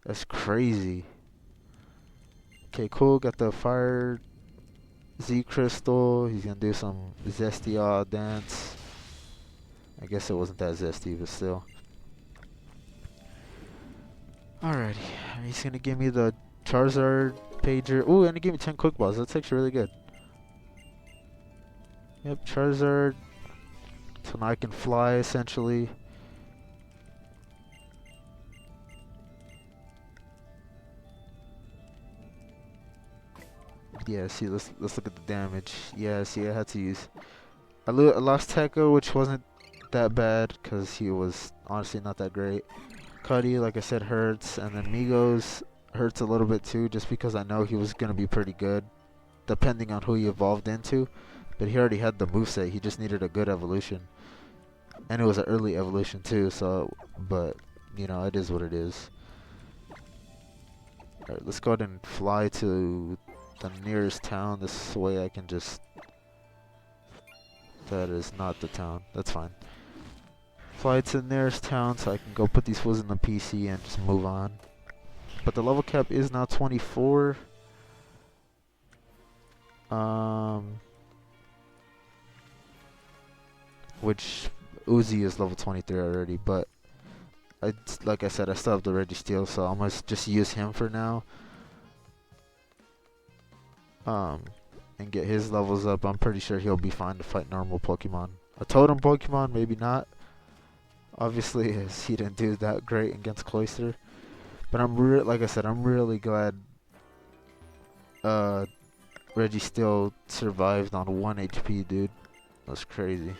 That's crazy. Okay, cool. Got the fire Z crystal. He's gonna do some zesty dance. I guess it wasn't that zesty, but still. Alrighty. He's gonna give me the Charizard pager. Ooh, and he gave me 10 quick balls. That's actually really good. Yep, Charizard. So now I can fly essentially. Yeah, see, let's look at the damage. Yeah, see, I had to use. I lost Tekka, which wasn't that bad because he was honestly not that great. Cuddy, like I said, hurts, and then Migos hurts a little bit too, just because I know he was gonna be pretty good, depending on who he evolved into. But he already had the moveset. He just needed a good evolution, and it was an early evolution too. So, but you know, it is what it is. All right, let's go ahead and fly to the nearest town. This way I can just... That is not the town. That's fine. Fly to the nearest town so I can go put these fools in the PC and just move on. But the level cap is now 24. Which Uzi is level 23 already, but like I said, I still have the Registeel, so I must just use him for now. And get his levels up. I'm pretty sure he'll be fine to fight normal Pokemon. A Totem Pokemon, maybe not. Obviously, as he didn't do that great against Cloyster. But like I said, I'm really glad Registeel survived on 1 HP, dude. That's crazy.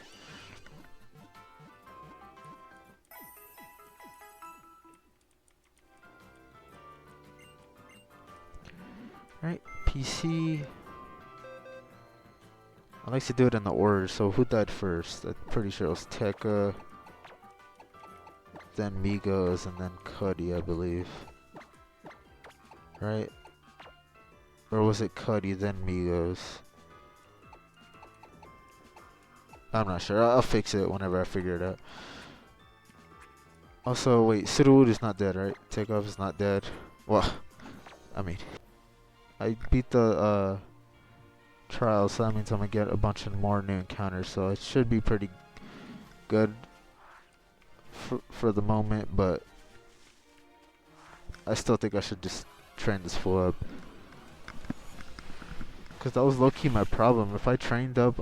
Right, PC. I like to do it in the order, so who died first? I'm pretty sure it was Tekka, then Migos, and then Cuddy, I believe. Right? Or was it Cuddy, then Migos? I'm not sure. I'll fix it whenever I figure it out. Also, wait, Sudowoodo is not dead, right? Takeoff is not dead. Well, I mean, I beat the trials, so that means I'm gonna get a bunch of more new encounters, so it should be pretty good for the moment, but I still think I should just train this fool up, because that was low-key my problem. If I trained up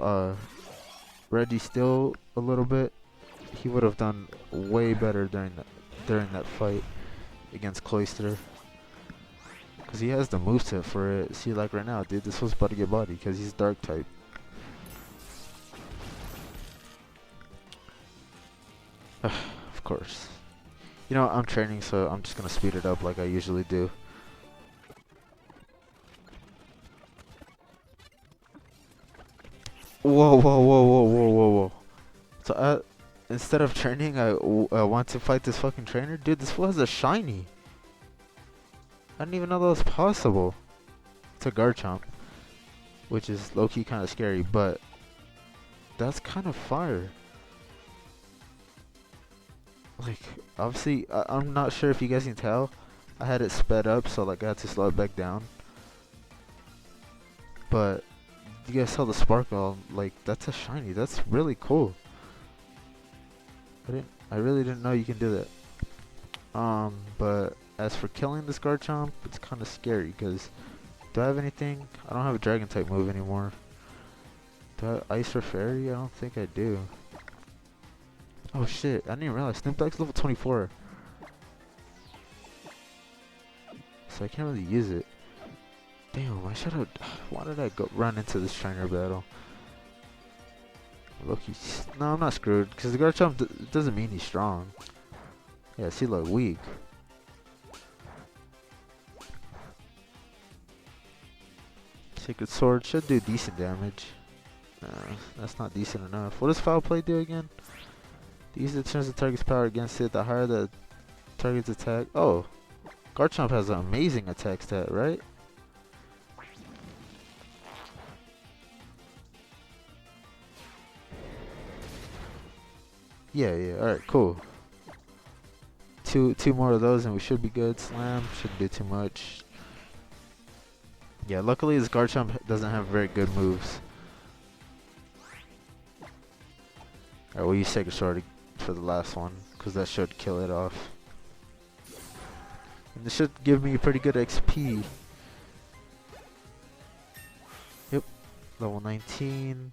Registeel a little bit, he would have done way better during that fight against Cloyster. Because he has the moveset for it. See, like right now, dude, this was about to get body because he's dark type. Of course. You know, I'm training, so I'm just going to speed it up like I usually do. Whoa, whoa, whoa, whoa, whoa, whoa, whoa. So, instead of training, I want to fight this fucking trainer? Dude, this fool has a shiny. I didn't even know that was possible. It's a Garchomp, which is low-key kind of scary, but that's kind of fire. Like, obviously, I'm not sure if you guys can tell. I had it sped up, so like I had to slow it back down. But you guys saw the sparkle, like that's a shiny. That's really cool. I really didn't know you can do that. But as for killing this Garchomp, it's kind of scary because do I have anything? I don't have a dragon type move anymore. Do I have Ice or Fairy? I don't think I do. Oh shit, I didn't even realize Snoop Dogg's level 24. So I can't really use it. Damn, I should have. Why did I go run into this trainer battle? Loki. No, I'm not screwed because the Garchomp doesn't mean he's strong. Yeah, see, like weak. Sacred Sword should do decent damage. That's not decent enough. What does Foul Play do again? Use it turns the target's power against it. The higher the target's attack. Oh, Garchomp has an amazing attack stat, right? Yeah, alright, cool. two more of those and we should be good. Slam shouldn't do too much. Yeah, luckily this Garchomp doesn't have very good moves. Alright, we'll use Sacred Sword for the last one, because that should kill it off. And this should give me pretty good XP. Yep, level 19.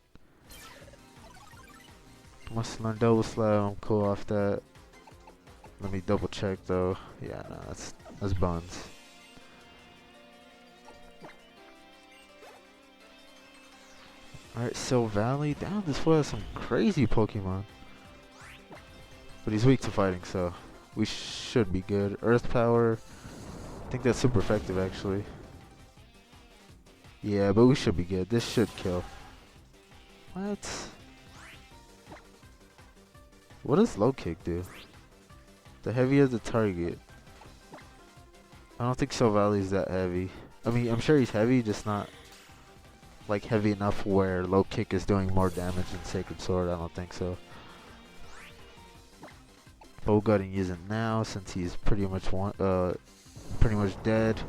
Must learn double slam, I'm cool off that. Let me double check though. Yeah, no, that's buns. Alright, Sill Valley. Damn, this fool has some crazy Pokemon. But he's weak to fighting, so we should be good. Earth Power. I think that's super effective actually. Yeah, but we should be good. This should kill. What? What does low kick do? The heavier the target. I don't think Sill Valley's that heavy. I mean, I'm sure he's heavy, just not like heavy enough where low kick is doing more damage than Sacred Sword. I don't think so. But we'll go ahead and use it now since he's pretty much dead.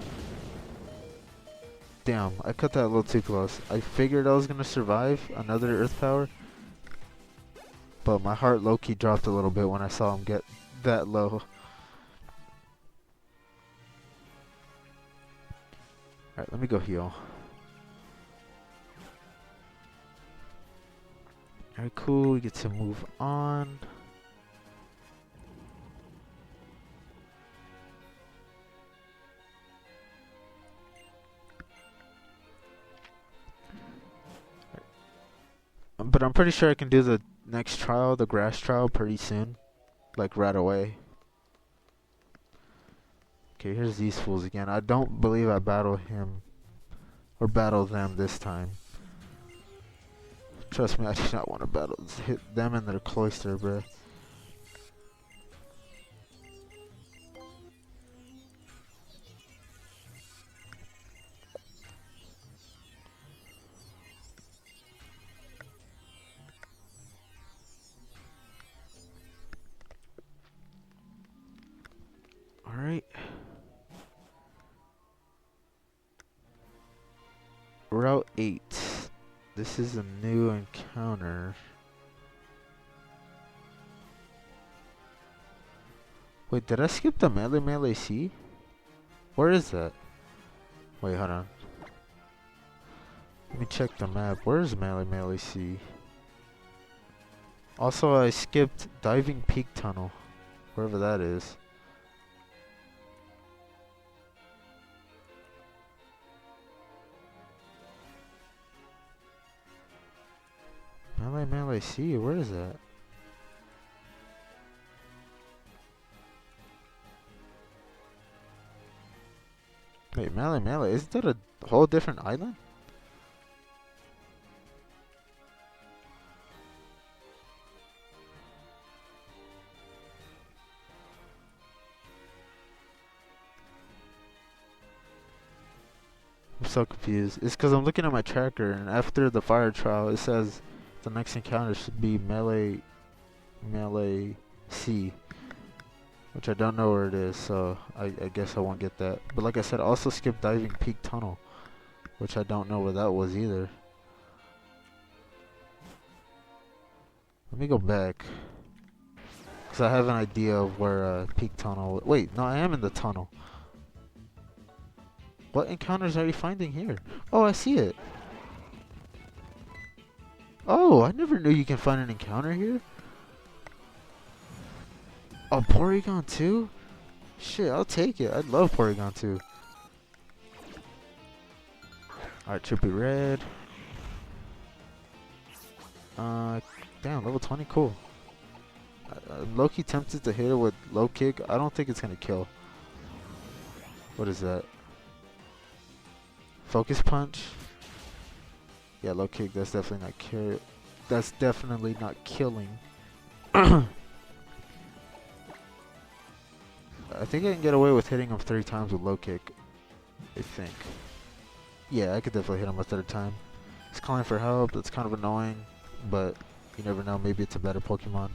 Damn, I cut that a little too close. I figured I was gonna survive another Earth Power, but my heart low-key dropped a little bit when I saw him get that low. Alright, let me go heal. Alright, cool, we get to move on. But I'm pretty sure I can do the next trial, the grass trial, pretty soon. Like right away. Okay, here's these fools again. I don't believe I battle him or battle them this time. Trust me, I do not want to hit them in their cloister, bruh. Alright. Route 8. This is a new encounter. Wait, did I skip the Melee C? Where is that? Wait, hold on. Let me check the map. Where is Melee C? Also, I skipped Diving Peak Tunnel. Wherever that is. Melee C, where is that? Wait, Melee, isn't that a whole different island? I'm so confused. It's because I'm looking at my tracker, and after the fire trial, it says the next encounter should be Melee C, which I don't know where it is, so I guess I won't get that. But like I said, I also skipped Diving Peak Tunnel, which I don't know where that was either. Let me go back, because I have an idea of where Peak Tunnel... Wait, no, I am in the tunnel. What encounters are you finding here? Oh, I see it. Oh, I never knew you can find an encounter here. Oh, Porygon 2? Shit, I'll take it. I love Porygon 2. Alright, Trippy Red. Damn, level 20, cool. I'm low-key tempted to hit it with low kick. I don't think it's gonna kill. What is that? Focus Punch? Yeah, low kick, that's definitely not that's definitely not killing. I think I can get away with hitting him 3 times with low kick. I think. Yeah, I could definitely hit him a 3rd time. He's calling for help, that's kind of annoying, but you never know, maybe it's a better Pokemon.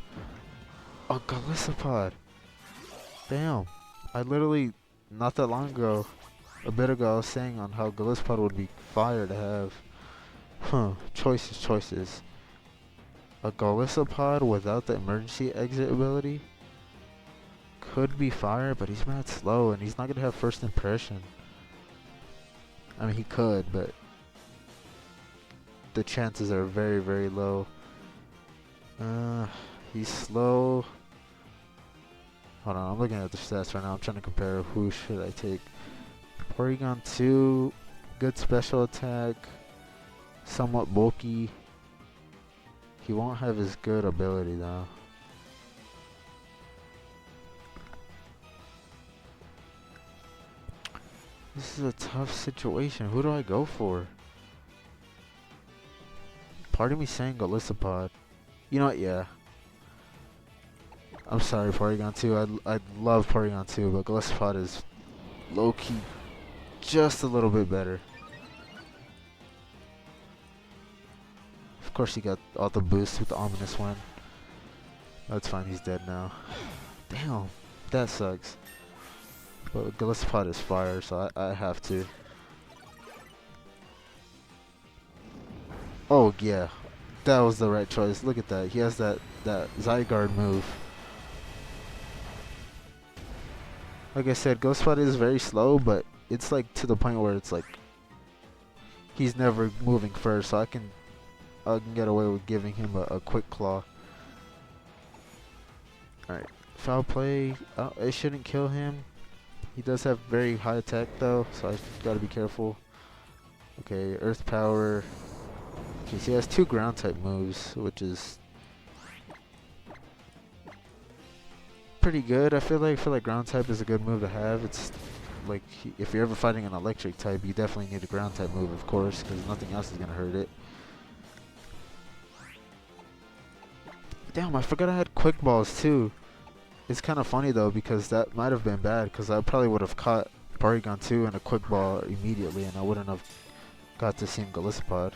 Oh, Golisopod! Damn. I literally, not that long ago, a bit ago, I was saying on how Gillespie would be fire to have. Huh. Choices, choices. A Golisopod without the emergency exit ability could be fire, but he's mad slow and he's not gonna have first impression. I mean, he could, but the chances are very, very low. He's slow. Hold on, I'm looking at the stats right now. I'm trying to compare who should I take. Porygon 2, good special attack, somewhat bulky. He won't have his good ability though. This is a tough situation. Who do I go for? Part of me saying Golisopod. You know what? Yeah. I'm sorry, Porygon 2. I love Porygon 2, but Golisopod is low-key just a little bit better. Of course, he got all the boosts with the ominous one. That's fine. He's dead now. Damn, that sucks. But Golisopod is fire, so I have to. Oh yeah, that was the right choice. Look at that. He has that Zygarde move. Like I said, Golisopod is very slow, but it's like to the point where it's like he's never moving first, so I can get away with giving him a quick claw. Alright, foul play. It shouldn't kill him. He does have very high attack though, so I gotta be careful. Okay, Earth Power. Okay, so he has 2 ground type moves, which is pretty good. I feel like ground type is a good move to have. It's like if you're ever fighting an electric type, you definitely need a ground type move, of course, because nothing else is gonna hurt it. Damn, I forgot I had quick balls too. It's kind of funny though, because that might have been bad, because I probably would have caught Porygon 2 in a quick ball immediately, and I wouldn't have got to see Golisopod.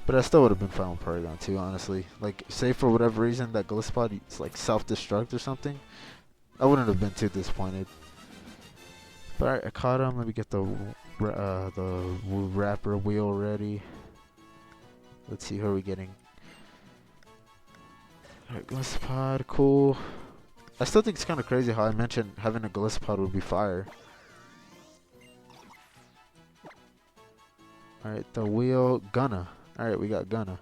But I still would have been fine with Porygon 2, honestly. Like, say for whatever reason that Golisopod is like self-destruct or something, I wouldn't have been too disappointed. But alright, I caught him. Let me get the wrapper wheel ready. Let's see, who are we getting? Alright, Golisopod, cool. I still think it's kind of crazy how I mentioned having a Golisopod would be fire. Alright, the wheel, Gunna. Alright, we got Gunna.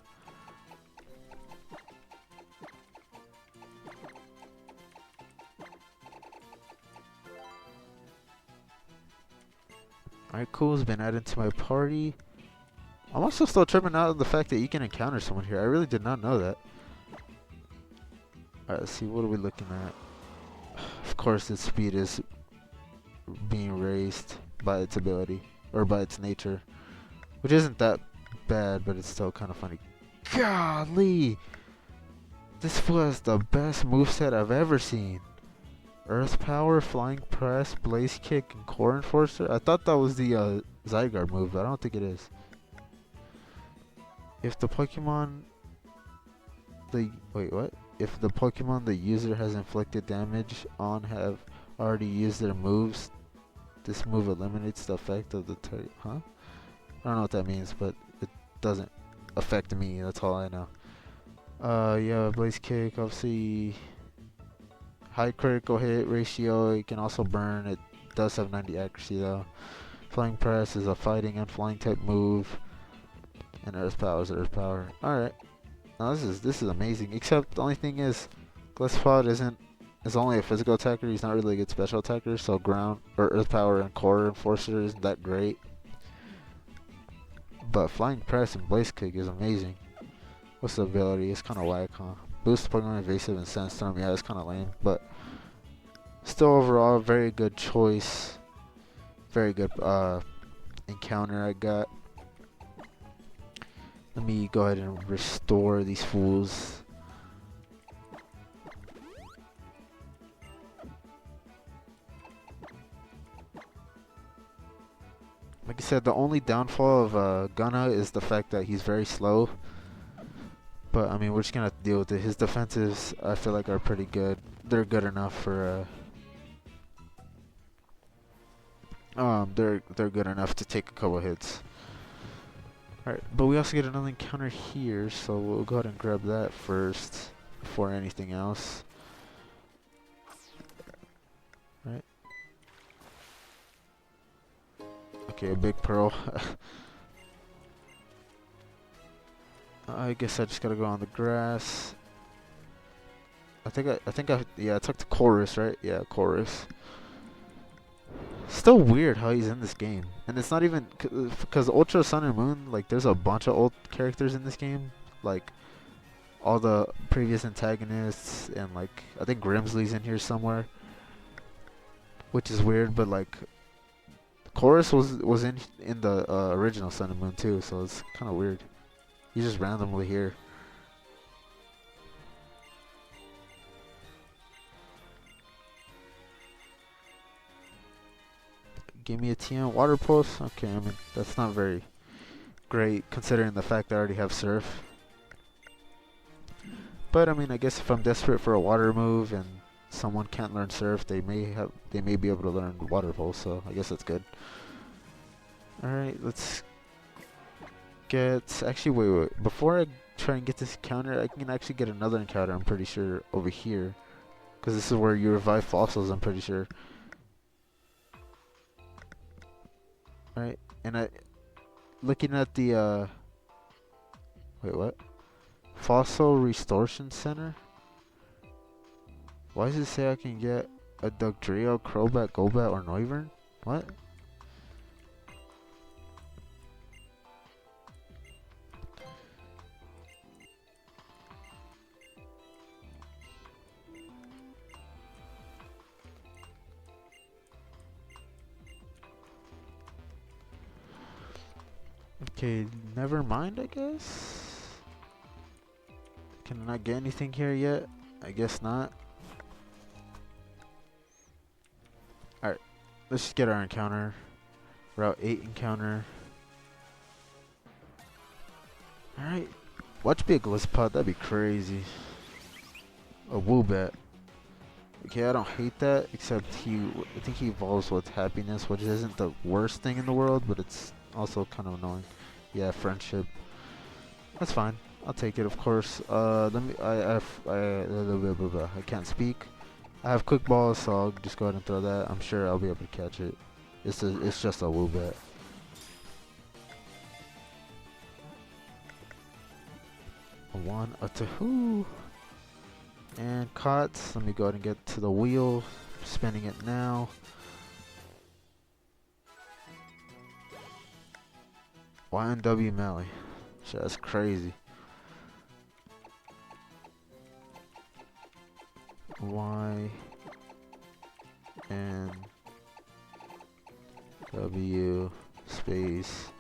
Alright, cool. Has been added to my party. I'm also still tripping out of the fact that you can encounter someone here. I really did not know that. Alright, let's see. What are we looking at? Of course, its speed is being raised by its ability, or by its nature. Which isn't that bad, but it's still kind of funny. Golly! This was the best moveset I've ever seen. Earth Power, Flying Press, Blaze Kick, and Core Enforcer. I thought that was the Zygarde move, but I don't think it is. If the Pokemon... Wait, what? If the Pokemon the user has inflicted damage on have already used their moves, this move eliminates the effect of the target. Huh? I don't know what that means, but it doesn't affect me. That's all I know. Yeah, Blaze Kick, obviously high critical hit ratio. It can also burn. It does have 90 accuracy though. Flying Press is a fighting and flying type move, and Earth Power is Earth Power. All right. Now this is amazing. Except the only thing is, Golisopod is only a physical attacker. He's not really a good special attacker. So ground or Earth Power and Core Enforcer isn't that great. But Flying Press and Blaze Kick is amazing. What's the ability? It's kind of whack, huh? Boost Pokemon Evasive and Sandstorm. Yeah, it's kind of lame, but still overall very good choice. Very good encounter I got. Let me go ahead and restore these fools. Like I said, the only downfall of Gunna is the fact that he's very slow. But I mean, we're just gonna have to deal with it. His defenses, I feel like, are pretty good. They're good enough for they're good enough to take a couple hits. Alright, but we also get another encounter here, so we'll go ahead and grab that first before anything else. Right. Okay, a big pearl. I guess I just gotta go on the grass. I took the chorus, right? Yeah, chorus. Still weird how he's in this game, and it's not even because Ultra Sun and Moon. Like, there's a bunch of old characters in this game, like all the previous antagonists, and like I think Grimsley's in here somewhere, which is weird. But like, Chorus was in the original Sun and Moon too, so it's kind of weird. He's just randomly here. Give me a TM water pulse. Okay, I mean that's not very great considering the fact I already have Surf. But I mean, I guess if I'm desperate for a water move and someone can't learn Surf, they may be able to learn water pulse. So I guess that's good. All right, let's get. Actually, wait. Before I try and get this encounter, I can actually get another encounter. I'm pretty sure over here, because this is where you revive fossils. I'm pretty sure. Right, and looking at the wait, what? Fossil Restoration Center? Why does it say I can get a Dugtrio, Crobat, Golbat, or Noivern? What? Okay, never mind, I guess. Can I not get anything here yet? I guess not. Alright, let's just get our encounter. Route 8 encounter. Alright, watch be a Glisspot, that'd be crazy. A Woobat. Okay, I don't hate that, except I think he evolves with Happiness, which isn't the worst thing in the world, but it's also kind of annoying. Yeah, Friendship. That's fine. I'll take it, of course. I can't speak. I have Quick Balls, so I'll just go ahead and throw that. I'm sure I'll be able to catch it. It's just a Woobat. A 1, a 2, and Cots. Let me go ahead and get to the wheel. Spinning it now. YNW Melee. Shit, that's crazy. Y N W space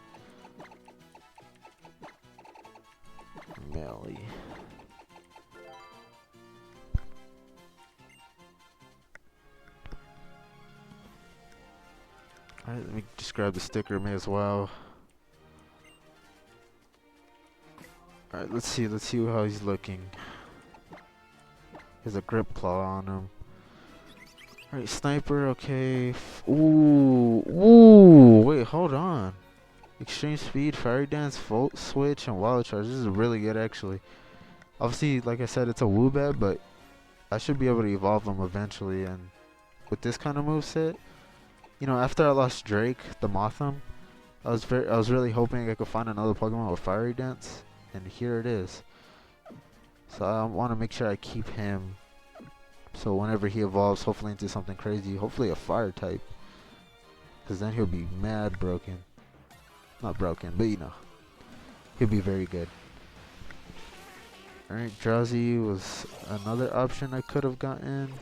Melee. Alright, let me just grab the sticker, may as well. Alright, let's see how he's looking. There's a grip claw on him. Alright, Sniper, okay. Ooh, wait, hold on. Extreme Speed, Fairy Dance, Volt Switch, and Wild Charge. This is really good, actually. Obviously, like I said, it's a Woobat, but I should be able to evolve them eventually. And with this kind of moveset, you know, after I lost Drake, the Motham, I was really hoping I could find another Pokemon with Fiery Dance, and here it is. So I want to make sure I keep him. So whenever he evolves, hopefully into something crazy, hopefully a fire type, because then he'll be mad broken. Not broken, but you know, he'll be very good. Alright, Drowsy was another option I could have gotten.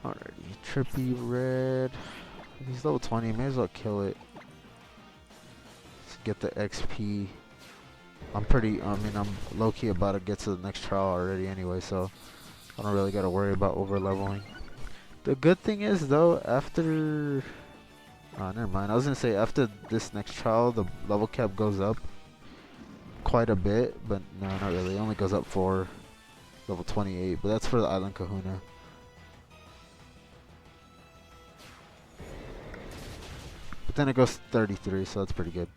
Alrighty, Trippy Red. He's level 20, may as well kill it. Let's get the XP. I'm low-key about to get to the next trial already anyway, so I don't really gotta worry about over-leveling. The good thing is, though, after... Oh, never mind. I was gonna say, after this next trial, the level cap goes up quite a bit, but no, not really. It only goes up for level 28, but that's for the Island Kahuna. then it goes 33, so that's pretty good.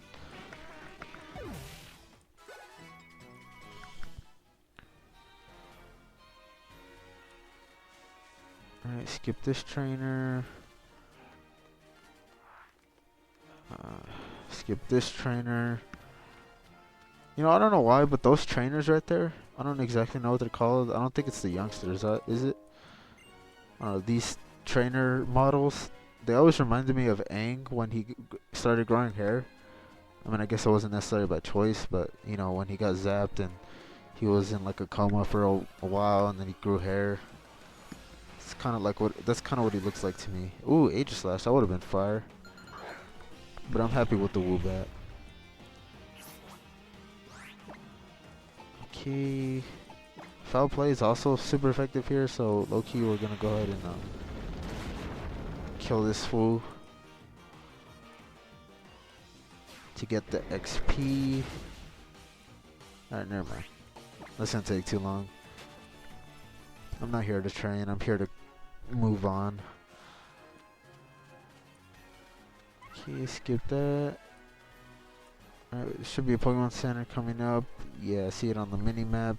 Alright, skip this trainer. Skip this trainer. You know, I don't know why, but those trainers right there, I don't exactly know what they're called. I don't think it's the youngsters, is it? These trainer models, they always reminded me of Aang when he started growing hair. I mean, I guess it wasn't necessarily by choice, but, you know, when he got zapped and he was in like a coma for a while and then he grew hair. It's kind of like that's kind of what he looks like to me. Ooh, Aegislash, that would have been fire. But I'm happy with the Woobat. Okay. Foul Play is also super effective here, so low-key we're gonna go ahead and kill this fool to get the XP. Alright, never mind. That's gonna take too long. I'm not here to train, I'm here to move on. Okay, skip that. Alright, there should be a Pokemon Center coming up. Yeah, I see it on the mini-map.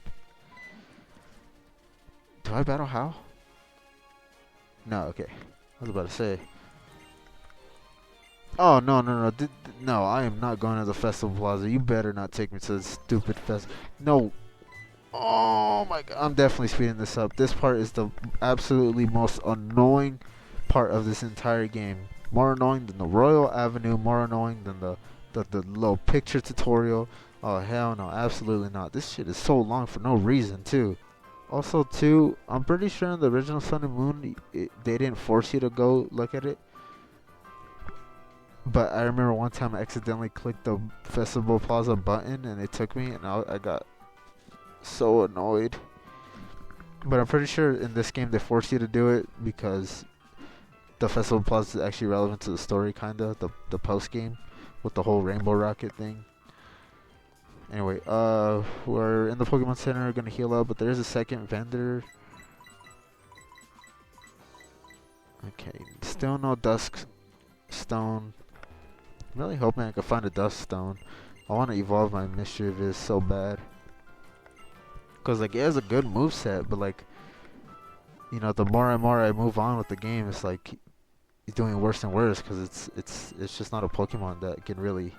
Do I battle how? No, okay. I was about to say. Oh, no. No, I am not going to the Festival Plaza. You better not take me to the stupid festival. No. Oh my god. I'm definitely speeding this up. This part is the absolutely most annoying part of this entire game. More annoying than the Royal Avenue. More annoying than the little picture tutorial. Oh, hell no. Absolutely not. This shit is so long for no reason, too. Also, too, I'm pretty sure in the original Sun and Moon, they didn't force you to go look at it. But I remember one time I accidentally clicked the Festival Plaza button and it took me and I got so annoyed. But I'm pretty sure in this game they force you to do it because the Festival Plaza is actually relevant to the story, kinda, the post-game with the whole Rainbow Rocket thing. Anyway, we're in the Pokemon Center, gonna heal up, but there's a second vendor. Okay, still no Dusk Stone. I'm really hoping I can find a Dusk Stone. I want to evolve my Mischievous so bad. Cause like it has a good moveset, but like, you know, the more and more I move on with the game, it's like it's doing worse and worse. Cause it's just not a Pokemon that can really.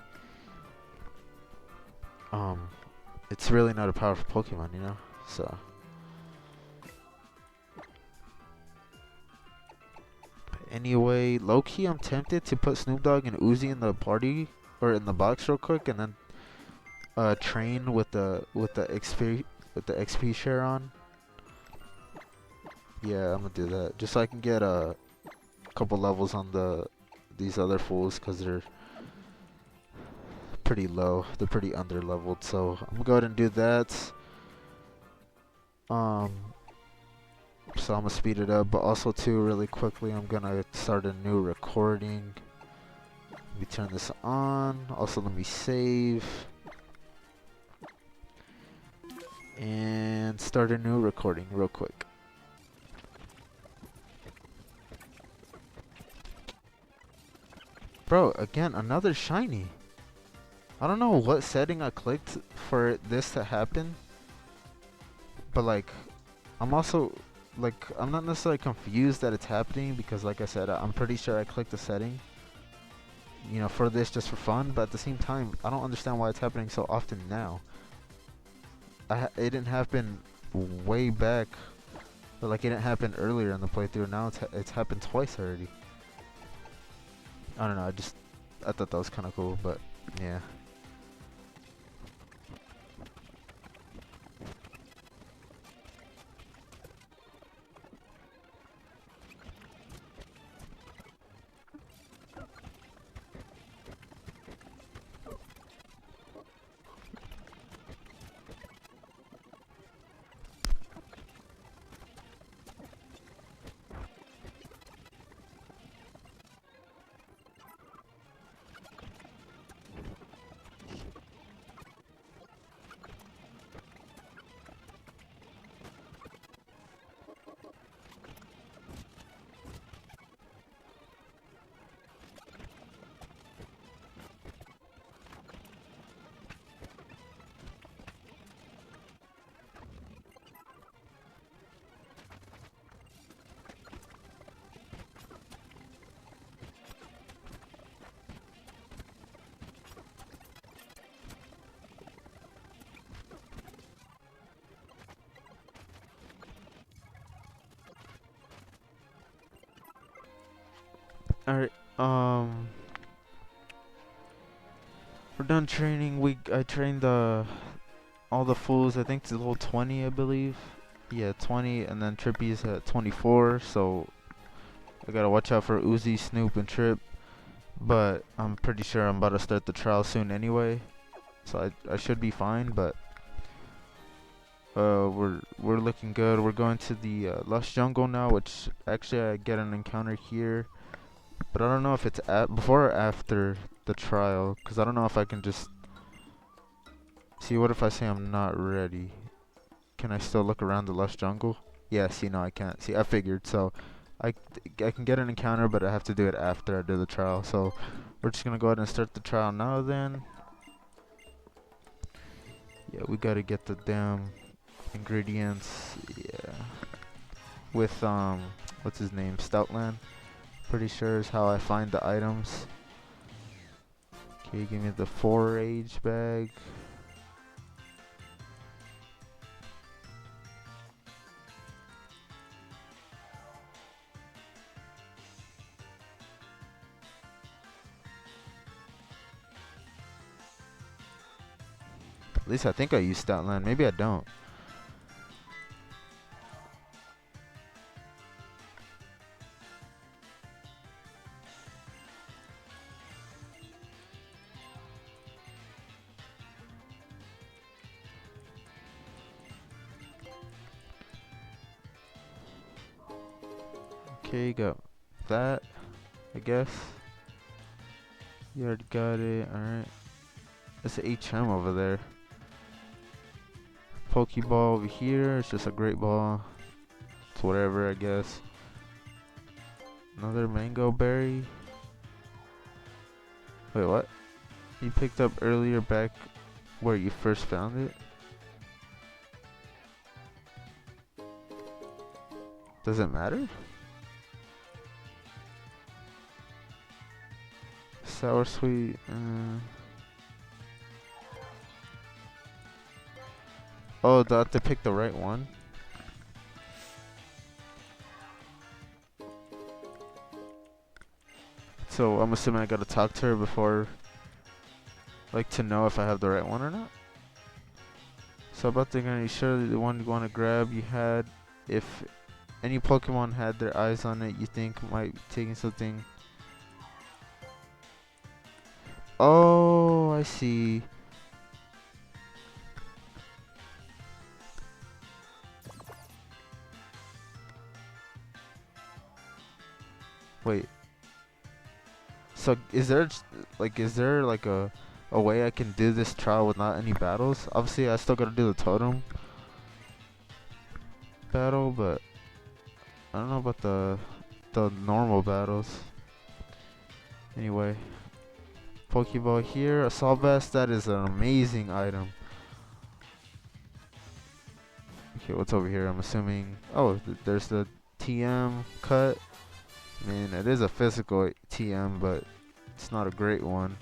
It's really not a powerful Pokemon, you know? So. Anyway, low-key I'm tempted to put Snoop Dogg and Uzi in the party, or in the box real quick, and then train with the XP share on. Yeah, I'm gonna do that. Just so I can get a couple levels on these other fools, cause they're pretty low. They're pretty under leveled, so I'm gonna go ahead and do that. So I'm gonna speed it up, but also too really quickly I'm gonna start a new recording. Let me turn this on. Also let me save and start a new recording real quick. Bro, again, another shiny. I don't know what setting I clicked for this to happen, but like, I'm also, like, I'm not necessarily confused that it's happening because like I said, I'm pretty sure I clicked the setting, you know, for this just for fun, but at the same time, I don't understand why it's happening so often now. It didn't happen way back, but like it didn't happen earlier in the playthrough. Now it's happened twice already. I don't know, I thought that was kind of cool, but yeah. Alright, we're done training. I trained all the fools, I think to level 20, I believe. Yeah, 20, and then Trippy's at 24, so I gotta watch out for Uzi, Snoop, and Trip. But I'm pretty sure I'm about to start the trial soon anyway, so I should be fine. But we're looking good. We're going to the Lush Jungle now, which actually I get an encounter here, but I don't know if it's before or after the trial, cause I don't know if I can just see. What if I say I'm not ready? Can I still look around the Lush Jungle? Yeah. See, no, I can't. See, I figured. So I can get an encounter, but I have to do it after I do the trial. So we're just gonna go ahead and start the trial now. Then. Yeah, we gotta get the damn ingredients. Yeah. With what's his name? Stoutland. Pretty sure is how I find the items. Okay, give me the 4-age bag. At least I think I use Stoutland. Maybe I don't. Okay, got that, I guess. You already got it, alright. It's an HM over there. Pokeball over here, it's just a great ball. It's whatever, I guess. Another mango berry. Wait, what? You picked up earlier back where you first found it? Does it matter? Sour sweet. Oh, do I have to pick the right one? So I'm assuming I gotta talk to her before, like, to know if I have the right one or not. So about the gun, you sure that the one you want to grab you had, if any Pokemon had their eyes on it, you think might be taking something. Oh, I see. Wait. So is there like a way I can do this trial without any battles? Obviously, I still gotta do the Totem battle, but I don't know about the normal battles. Anyway, Pokeball here, Assault Vest. That is an amazing item. Okay, what's over here? I'm assuming. Oh, there's the TM cut. I mean, it is a physical TM, but it's not a great one.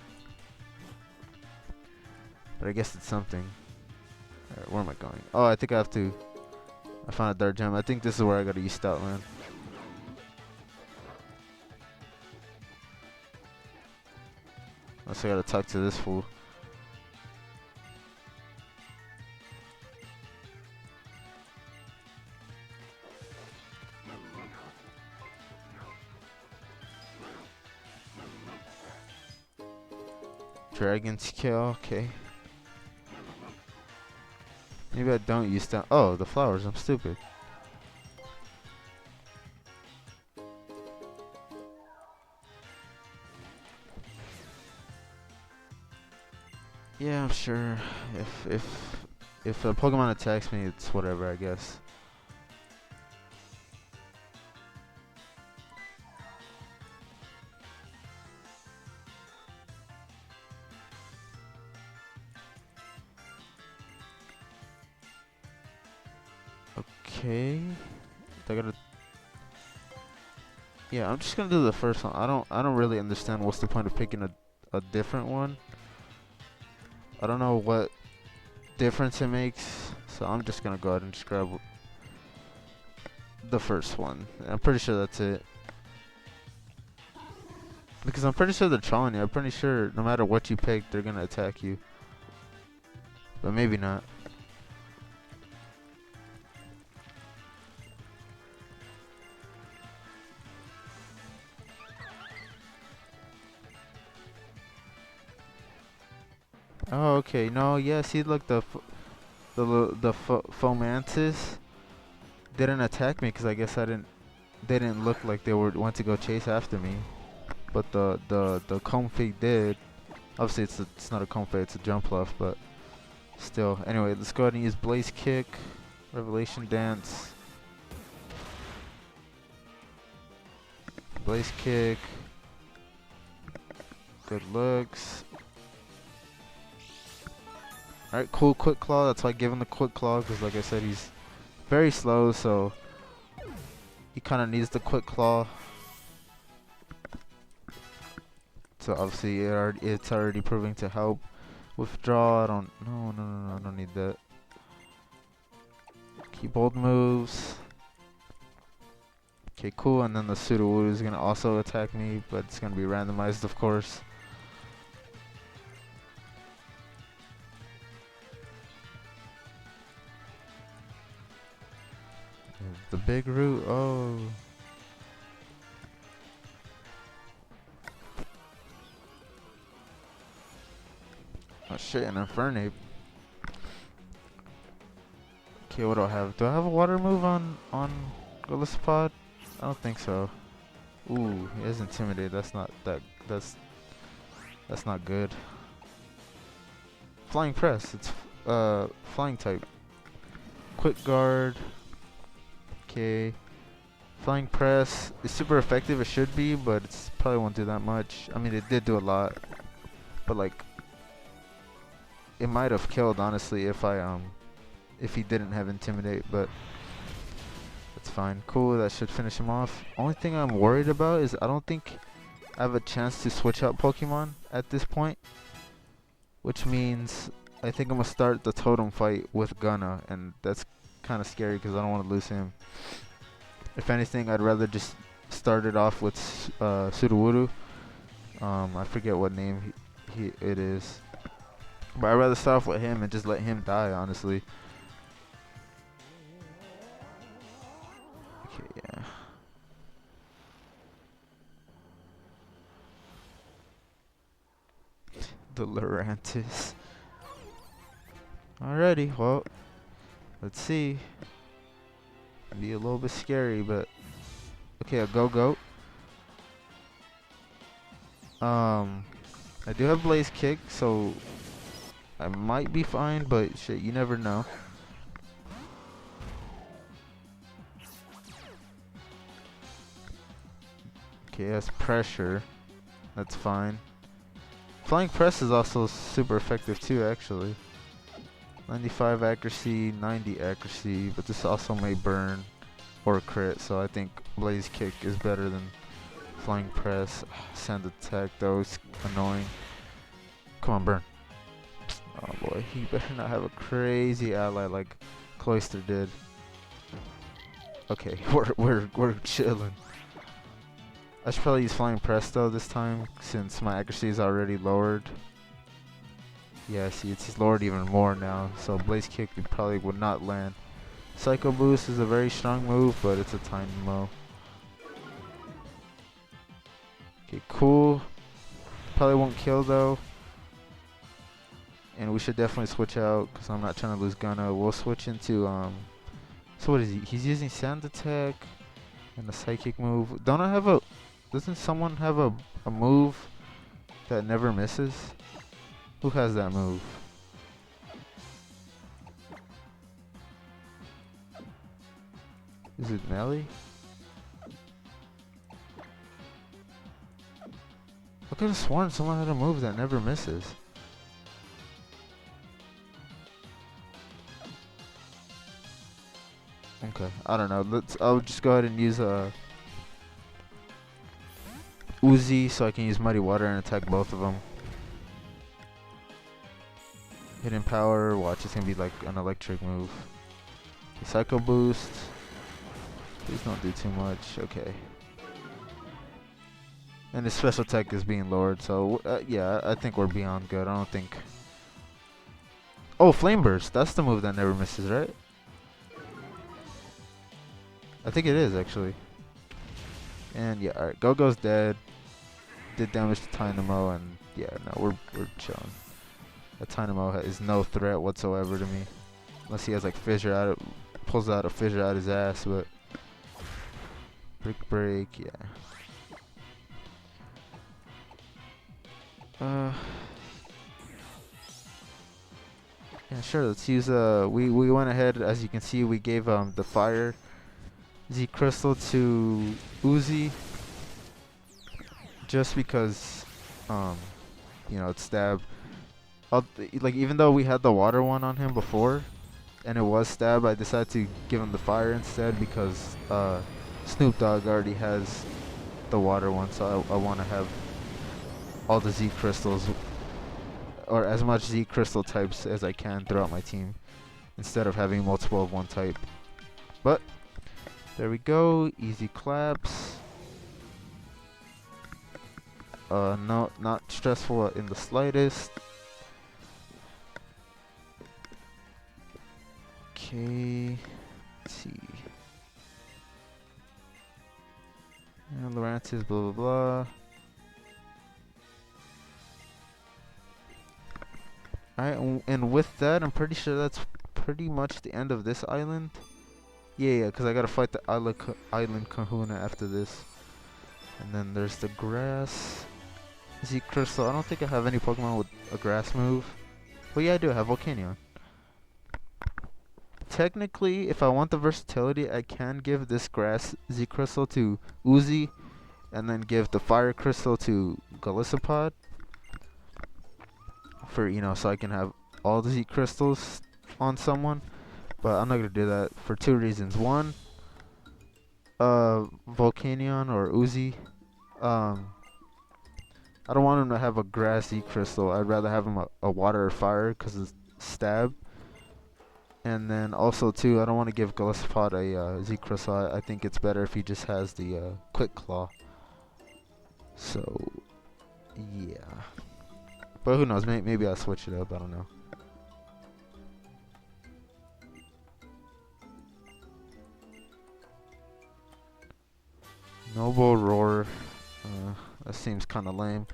But I guess it's something. Alright, where am I going? Oh, I think I have to. I found a Dark Gem. I think this is where I gotta use Stoutland. Unless I gotta talk to this fool. Dragon Scale, okay. Maybe I don't use that. Oh, the flowers, I'm stupid. Yeah, I'm sure. If a Pokemon attacks me, it's whatever, I guess. Okay. I gotta. Yeah, I'm just gonna do the first one. I don't really understand what's the point of picking a different one. I don't know what difference it makes, so I'm just gonna go ahead and just grab the first one. I'm pretty sure that's it. Because I'm pretty sure they're trolling you. I'm pretty sure no matter what you pick, they're gonna attack you. But maybe not. Oh, okay. No, yeah. See, look, the Fomantis didn't attack me because I guess I didn't. They didn't look like they went to go chase after me. But the Comfey did. Obviously, it's not a Comfey. It's a Jumpluff, but still. Anyway, let's go ahead and use Blaze Kick, Revelation Dance, Blaze Kick. Good looks. Alright, cool. Quick Claw. That's why I give him the Quick Claw, because like I said, he's very slow, so he kind of needs the Quick Claw. So obviously it's already proving to help. Withdraw. No, I don't need that. Keep bold moves. Okay, cool. And then the Sudowoodo is gonna also attack me, but it's gonna be randomized, of course. The big root. Oh. Oh shit, an Infernape. Okay, what do I have? Do I have a water move on Golisopod? I don't think so. Ooh, he is intimidated. That's not good. Flying Press. It's flying type. Quick Guard. Okay. Flying Press is super effective. It should be, but it's probably won't do that much. I mean, it did do a lot, but like, it might have killed honestly if he didn't have Intimidate, but that's fine. Cool, that should finish him off. Only thing I'm worried about is I don't think I have a chance to switch out Pokemon at this point, which means I think I'm gonna start the Totem fight with Gunna, and that's kind of scary because I don't want to lose him. If anything, I'd rather just start it off with Sudowoodo. I forget what name it is, but I'd rather start off with him and just let him die, honestly. Okay, yeah. The Lurantis. Alrighty, well, let's see. Be a little bit scary, but okay, a Gogoat. I do have Blaze Kick, so I might be fine, but shit, you never know. Okay, that's pressure. That's fine. Flying Press is also super effective too, actually. 95 accuracy, 90 accuracy, but this also may burn or crit, so I think Blaze Kick is better than Flying Press. Sand Attack though is annoying. Come on, burn. Oh boy, he better not have a crazy ally like Cloyster did. Okay, we're chilling. I should probably use Flying Press though this time, since my accuracy is already lowered. Yeah, see, it's lowered even more now, so Blaze Kick probably would not land. Psycho Boost is a very strong move, but it's a tiny mo. Okay, cool. Probably won't kill though. And we should definitely switch out, because I'm not trying to lose Gunna. We'll switch into, so what is he? He's using Sand Attack and a Psychic move. Don't I have a, doesn't someone have a move that never misses? Who has that move? Is it Melly? I could have sworn someone had a move that never misses. Okay, I don't know. I'll just go ahead and use Uzi so I can use Muddy Water and attack both of them. Hidden Power, watch, it's gonna be like an electric move. Psycho Boost. Please don't do too much. Okay. And his special tech is being lowered, so yeah, I think we're beyond good. I don't think... Oh, Flame Burst. That's the move that never misses, right? I think it is, actually. And yeah, alright. Gogo's dead. Did damage to Tynamo, and yeah, no, we're chilling. That Tynamo is no threat whatsoever to me. Unless he has like fissure out, pulls out a fissure out his ass, but... Brick Break, yeah. Yeah, sure. Let's use we went ahead, as you can see, we gave the fire Z crystal to Uzi just because you know, it's stab. Like even though we had the water one on him before and it was stab, I decided to give him the fire instead because Snoop Dogg already has the water one, so I want to have all the Z crystals, or as much Z crystal types as I can throughout my team, instead of having multiple of one type. But there we go, easy claps. No, not stressful in the slightest. Okay, let's see. And Laurentis, blah blah blah. Alright, and with that, I'm pretty sure that's pretty much the end of this island. Yeah, because I gotta fight the island Kahuna after this. And then there's the grass. Z Crystal. I don't think I have any Pokemon with a grass move. Well, yeah, I do have Volcanion. Technically, if I want the versatility, I can give this grass Z Crystal to Uzi, and then give the fire crystal to Golisopod. For, you know, so I can have all the Z crystals on someone. But I'm not gonna do that for two reasons. One, Volcanion or Uzi, I don't want him to have a grassy crystal. I'd rather have him a water or fire because it's stab. And then also too, I don't want to give Golisopod a Z crystal. I think it's better if he just has the quick claw. So yeah, but who knows? Maybe I'll switch it up. I don't know. Noble Roar. That seems kind of lame.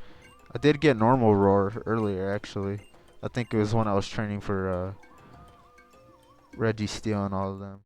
I did get normal Roar earlier, actually. I think it was when I was training for Registeel and all of them.